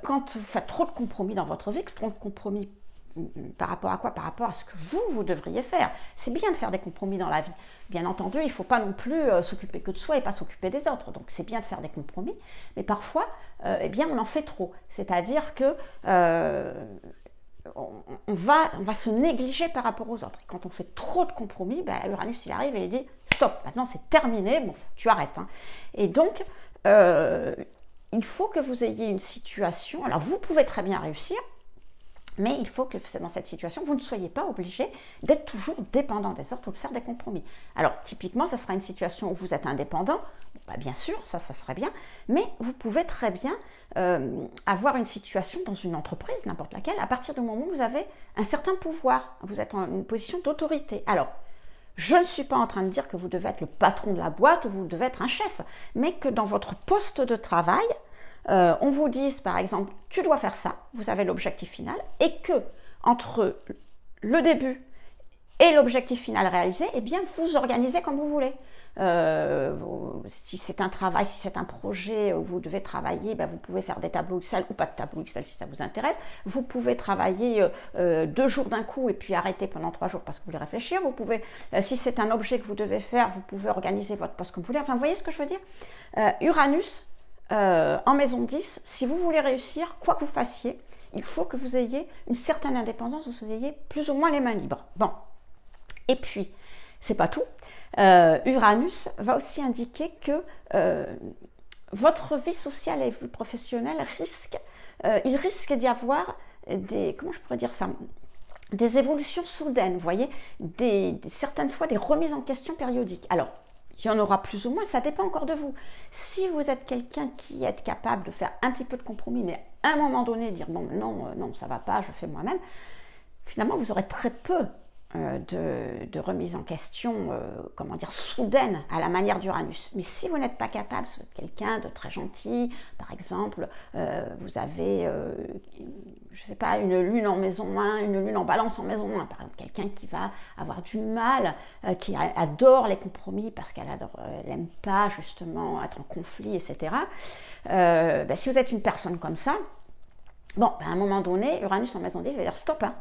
quand vous faites trop de compromis dans votre vie, trop de compromis par rapport à quoi? Par rapport à ce que vous devriez faire. C'est bien de faire des compromis dans la vie. Bien entendu, il ne faut pas non plus s'occuper que de soi et pas s'occuper des autres. Donc c'est bien de faire des compromis, mais parfois, on en fait trop. C'est-à-dire que on va se négliger par rapport aux autres. Et quand on fait trop de compromis, Uranus il arrive et il dit stop, maintenant c'est terminé, bon, tu arrêtes, hein. Et donc il faut que vous ayez une situation, alors vous pouvez très bien réussir, mais il faut que dans cette situation, vous ne soyez pas obligé d'être toujours dépendant des autres ou de faire des compromis. Alors typiquement, ça sera une situation où vous êtes indépendant, bien sûr, ça serait bien, mais vous pouvez très bien avoir une situation dans une entreprise, n'importe laquelle, à partir du moment où vous avez un certain pouvoir, vous êtes en une position d'autorité. Alors, je ne suis pas en train de dire que vous devez être le patron de la boîte ou vous devez être un chef, mais que dans votre poste de travail, on vous dise par exemple, tu dois faire ça, vous avez l'objectif final, et que entre le début et l'objectif final réalisé, eh bien, vous organisez comme vous voulez. Si c'est un travail, si c'est un projet où vous devez travailler, ben vous pouvez faire des tableaux Excel ou pas de tableaux Excel si ça vous intéresse. Vous pouvez travailler 2 jours d'un coup et puis arrêter pendant 3 jours parce que vous voulez réfléchir. Vous pouvez, si c'est un objet que vous devez faire, vous pouvez organiser votre poste comme vous voulez. Enfin, vous voyez ce que je veux dire? Uranus, en maison 10, si vous voulez réussir, quoi que vous fassiez, il faut que vous ayez une certaine indépendance, que vous ayez plus ou moins les mains libres. Bon, et puis, c'est pas tout. Uranus va aussi indiquer que votre vie sociale et vie professionnelle il risque d'y avoir des, comment je pourrais dire ça, des évolutions soudaines, vous voyez, certaines fois des remises en question périodiques. Alors, il y en aura plus ou moins, ça dépend encore de vous. Si vous êtes quelqu'un qui est capable de faire un petit peu de compromis, mais à un moment donné dire bon, non, ça va pas, je fais moi-même, finalement, vous aurez très peu de remise en question, comment dire, soudaine à la manière d'Uranus. Mais si vous n'êtes pas capable, si vous êtes quelqu'un de très gentil, par exemple, vous avez, je sais pas, une lune en maison 1, une lune en balance en maison 1, par exemple, quelqu'un qui va avoir du mal, qui adore les compromis parce qu'elle n'aime pas justement être en conflit, etc. Ben, si vous êtes une personne comme ça, bon, ben, à un moment donné, Uranus en maison 10 va dire stop, hein.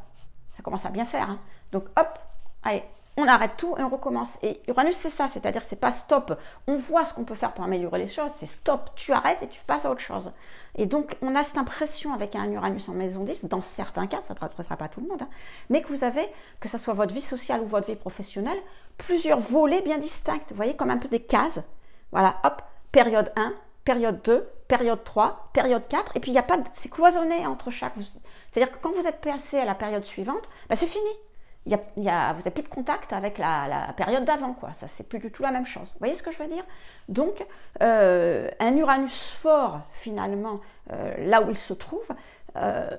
Ça commence à bien faire. Hein. Donc hop, allez, on arrête tout et on recommence. Et Uranus, c'est ça, c'est-à-dire c'est pas stop, on voit ce qu'on peut faire pour améliorer les choses, c'est stop, tu arrêtes et tu passes à autre chose. Et donc on a cette impression avec un Uranus en maison 10, dans certains cas, ça ne traversera pas tout le monde, hein, mais que vous avez, que ce soit votre vie sociale ou votre vie professionnelle, plusieurs volets bien distincts, vous voyez, comme un peu des cases. Voilà, hop, période 1, période 2, période 3, période 4, et puis il n'y a pas, c'est cloisonné entre chaque. C'est-à-dire que quand vous êtes passé à la période suivante, ben c'est fini. Vous n'avez plus de contact avec la période d'avant, quoi. Ça, c'est plus du tout la même chose. Vous voyez ce que je veux dire? Donc, un Uranus fort, finalement, là où il se trouve,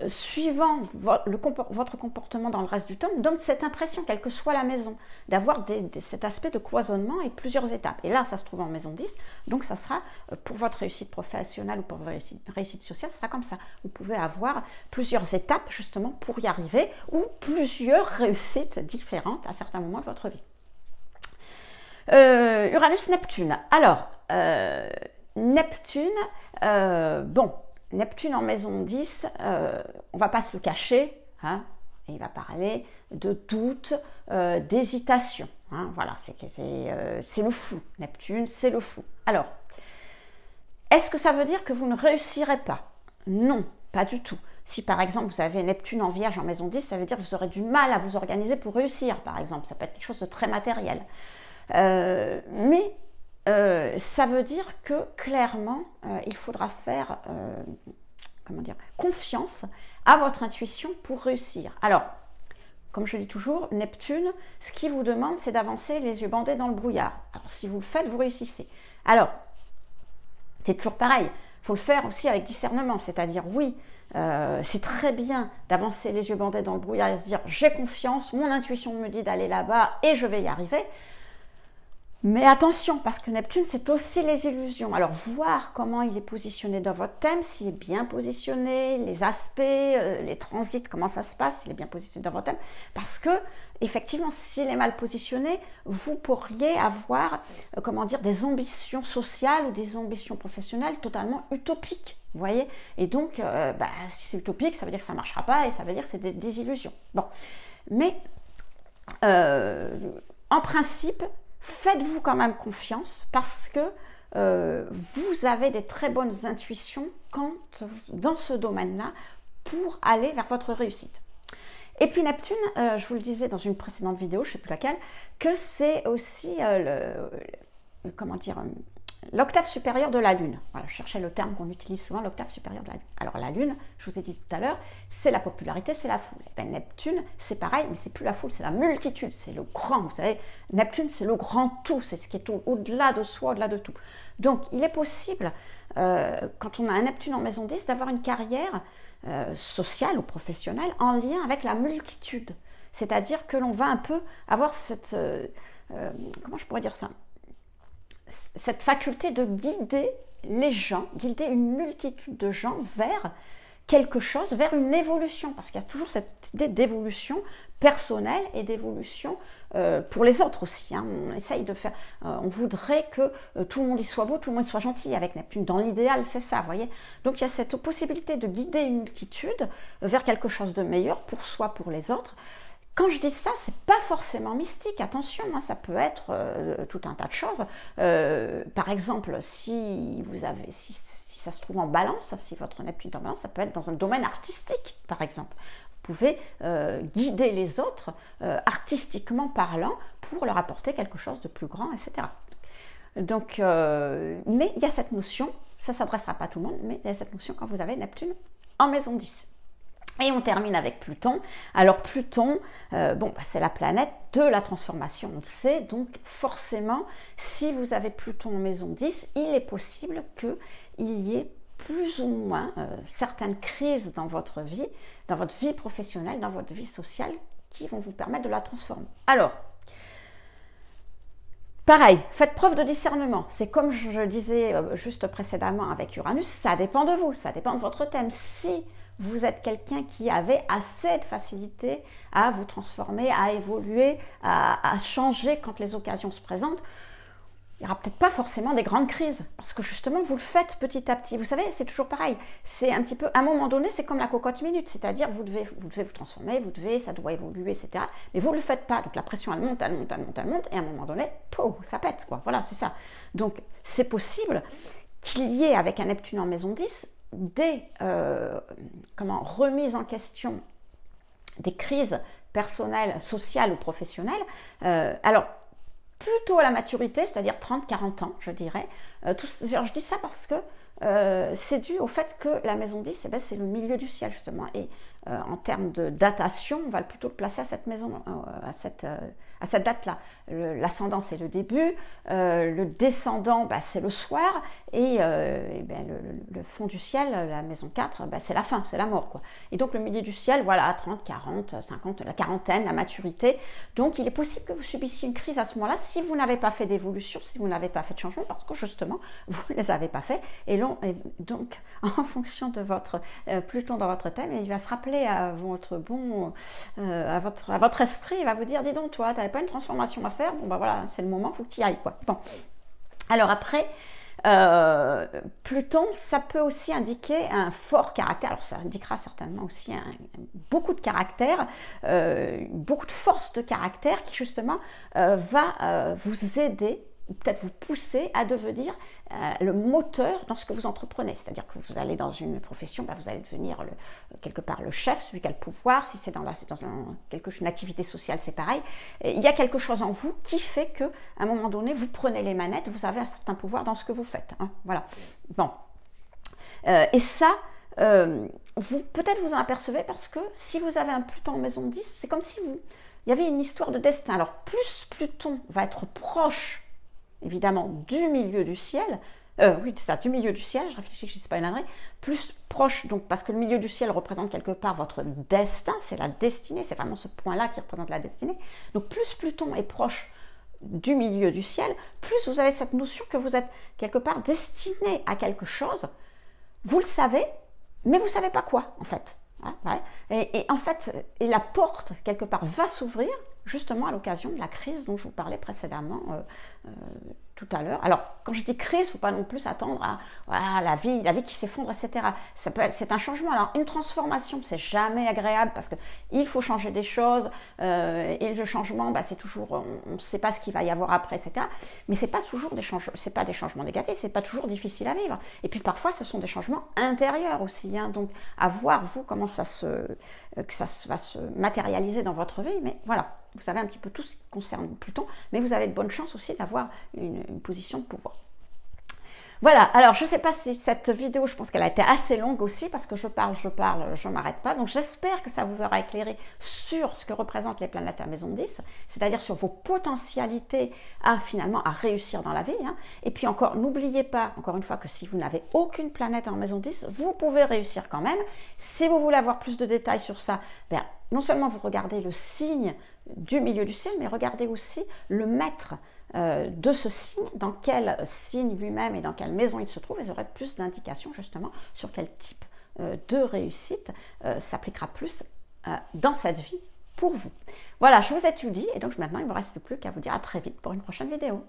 suivant votre comportement dans le reste du temps, donne cette impression, quelle que soit la maison, d'avoir cet aspect de cloisonnement et plusieurs étapes. Et là, ça se trouve en maison 10, donc ça sera, pour votre réussite professionnelle ou pour votre réussite sociale, ça sera comme ça. Vous pouvez avoir plusieurs étapes, justement, pour y arriver, ou plusieurs réussites différentes à certains moments de votre vie. Uranus-Neptune. Alors, Neptune, bon, Neptune en maison 10, on ne va pas se le cacher, hein, et il va parler de doute, d'hésitation. Hein, voilà, c'est le flou. Neptune, c'est le flou. Alors, est-ce que ça veut dire que vous ne réussirez pas? Non, pas du tout. Si par exemple vous avez Neptune en Vierge en maison 10, ça veut dire que vous aurez du mal à vous organiser pour réussir, par exemple. Ça peut être quelque chose de très matériel. Mais ça veut dire que clairement, il faudra faire comment dire, confiance à votre intuition pour réussir. Alors, comme je dis toujours, Neptune, ce qu'il vous demande, c'est d'avancer les yeux bandés dans le brouillard. Alors, si vous le faites, vous réussissez. Alors, c'est toujours pareil, il faut le faire aussi avec discernement, c'est-à-dire, oui, c'est très bien d'avancer les yeux bandés dans le brouillard et se dire, j'ai confiance, mon intuition me dit d'aller là-bas et je vais y arriver. Mais attention, parce que Neptune, c'est aussi les illusions. Alors, voir comment il est positionné dans votre thème, s'il est bien positionné, les aspects, les transits, comment ça se passe, s'il est bien positionné dans votre thème. Parce que, effectivement, s'il est mal positionné, vous pourriez avoir, comment dire, des ambitions sociales ou des ambitions professionnelles totalement utopiques. Vous voyez? Et donc, si c'est utopique, ça veut dire que ça ne marchera pas et ça veut dire que c'est des désillusions. Bon. Mais, en principe, faites-vous quand même confiance parce que vous avez des très bonnes intuitions dans ce domaine-là pour aller vers votre réussite. Et puis Neptune, je vous le disais dans une précédente vidéo, je ne sais plus laquelle, que c'est aussi comment dire, l'octave supérieure de la Lune. Voilà, je cherchais le terme qu'on utilise souvent, l'octave supérieure de la Lune. Alors la Lune, je vous ai dit tout à l'heure, c'est la popularité, c'est la foule. Et bien, Neptune, c'est pareil, mais c'est plus la foule, c'est la multitude, c'est le grand. Vous savez, Neptune, c'est le grand tout, c'est ce qui est au-delà de soi, au-delà de tout. Donc, il est possible, quand on a un Neptune en maison 10, d'avoir une carrière sociale ou professionnelle en lien avec la multitude. C'est-à-dire que l'on va un peu avoir cette... comment je pourrais dire ça ? Cette faculté de guider les gens, guider une multitude de gens vers quelque chose vers une évolution, parce qu'il y a toujours cette idée d'évolution personnelle et d'évolution pour les autres aussi. Hein. On essaye de faire, on voudrait que tout le monde y soit beau, tout le monde y soit gentil avec Neptune. Dans l'idéal, c'est ça, vous voyez. Donc il y a cette possibilité de guider une multitude vers quelque chose de meilleur pour soi, pour les autres. Quand je dis ça, c'est pas forcément mystique, attention, hein, ça peut être tout un tas de choses. Par exemple, si ça se trouve en balance, si votre Neptune est en balance, ça peut être dans un domaine artistique, par exemple. Vous pouvez guider les autres, artistiquement parlant, pour leur apporter quelque chose de plus grand, etc. Donc, mais il y a cette notion, ça ne s'adressera pas à tout le monde, mais il y a cette notion quand vous avez Neptune en maison 10. Et on termine avec Pluton. Alors Pluton, c'est la planète de la transformation, on le sait. Donc forcément, si vous avez Pluton en maison 10, il est possible qu'il y ait plus ou moins certaines crises dans votre vie professionnelle, dans votre vie sociale, qui vont vous permettre de la transformer. Alors, pareil, faites preuve de discernement. C'est comme je disais juste précédemment avec Uranus, ça dépend de vous, ça dépend de votre thème. Si vous êtes quelqu'un qui avait assez de facilité à vous transformer, à évoluer, à changer quand les occasions se présentent, il n'y aura peut-être pas forcément des grandes crises, parce que justement, vous le faites petit à petit. Vous savez, c'est toujours pareil. C'est un petit peu, à un moment donné, c'est comme la cocotte minute, c'est-à-dire vous devez vous transformer, ça doit évoluer, etc. Mais vous ne le faites pas, donc la pression, elle monte, et à un moment donné, pouf, ça pète, quoi. Voilà, c'est ça. Donc, c'est possible qu'il y ait, avec un Neptune en maison 10, des remises en question, des crises personnelles, sociales ou professionnelles. Alors, plutôt à la maturité, c'est-à-dire 30-40 ans, je dirais. Je dis ça parce que c'est dû au fait que la maison 10, c'est le milieu du ciel, justement. Et en termes de datation, on va plutôt le placer à cette maison, à cette date-là. L'ascendant, c'est le début, le descendant, c'est le soir, et le fond du ciel, la maison 4, c'est la fin, c'est la mort, quoi. Et donc le milieu du ciel, voilà, 30, 40, 50, la quarantaine, la maturité. Donc il est possible que vous subissiez une crise à ce moment-là si vous n'avez pas fait d'évolution, si vous n'avez pas fait de changement, parce que justement, vous ne les avez pas fait. Et donc, en fonction de votre Pluton dans votre thème, il va se rappeler à votre esprit, il va vous dire, dis donc, toi, tu n'avais pas une transformation à faire, bon voilà, c'est le moment, il faut que tu y ailles, quoi. Bon. Alors après, Pluton, ça peut aussi indiquer un fort caractère, alors ça indiquera certainement aussi beaucoup de caractère, beaucoup de force de caractère qui justement va vous aider, peut-être vous pousser à devenir le moteur dans ce que vous entreprenez. C'est-à-dire que vous allez dans une profession, vous allez devenir quelque part le chef, celui qui a le pouvoir. Si c'est dans une activité sociale, c'est pareil. Et il y a quelque chose en vous qui fait qu'à un moment donné, vous prenez les manettes, vous avez un certain pouvoir dans ce que vous faites. Hein, voilà. Bon. Et ça, peut-être vous en apercevez parce que si vous avez un Pluton en maison 10, c'est comme si il y avait une histoire de destin. Alors, plus Pluton va être proche évidemment du milieu du ciel, oui c'est ça, du milieu du ciel, je réfléchis que je ne sais pas une ânerie, plus proche, donc parce que le milieu du ciel représente quelque part votre destin, c'est la destinée, c'est vraiment ce point-là qui représente la destinée, donc plus Pluton est proche du milieu du ciel, plus vous avez cette notion que vous êtes quelque part destiné à quelque chose, vous le savez, mais vous ne savez pas quoi en fait. Ouais. Et en fait, la porte quelque part va s'ouvrir justement à l'occasion de la crise dont je vous parlais précédemment tout à l'heure. Alors, quand je dis crise, il ne faut pas non plus attendre à la vie qui s'effondre, etc. C'est un changement. Alors, une transformation, c'est jamais agréable parce qu'il faut changer des choses et le changement, c'est toujours, on ne sait pas ce qu'il va y avoir après, etc. Mais ce n'est pas toujours des changements négatifs, ce n'est pas toujours difficile à vivre. Et puis parfois, ce sont des changements intérieurs aussi. Hein, donc, à voir, vous, comment ça va se matérialiser dans votre vie. Mais voilà, vous savez un petit peu tout ce qui concerne Pluton, mais vous avez de bonnes chances aussi d'avoir une position de pouvoir. Voilà, alors je ne sais pas si cette vidéo, je pense qu'elle a été assez longue aussi parce que je parle, je ne m'arrête pas. Donc j'espère que ça vous aura éclairé sur ce que représentent les planètes à maison 10, c'est-à-dire sur vos potentialités à réussir dans la vie. Hein. Et puis encore, n'oubliez pas, encore une fois, que si vous n'avez aucune planète en maison 10, vous pouvez réussir quand même. Si vous voulez avoir plus de détails sur ça, non seulement vous regardez le signe du milieu du ciel, mais regardez aussi le maître de ce signe, dans quel signe lui-même et dans quelle maison il se trouve, et vous aurez plus d'indications justement sur quel type de réussite s'appliquera plus dans cette vie pour vous. Voilà, je vous ai tout dit et donc maintenant il ne me reste plus qu'à vous dire à très vite pour une prochaine vidéo.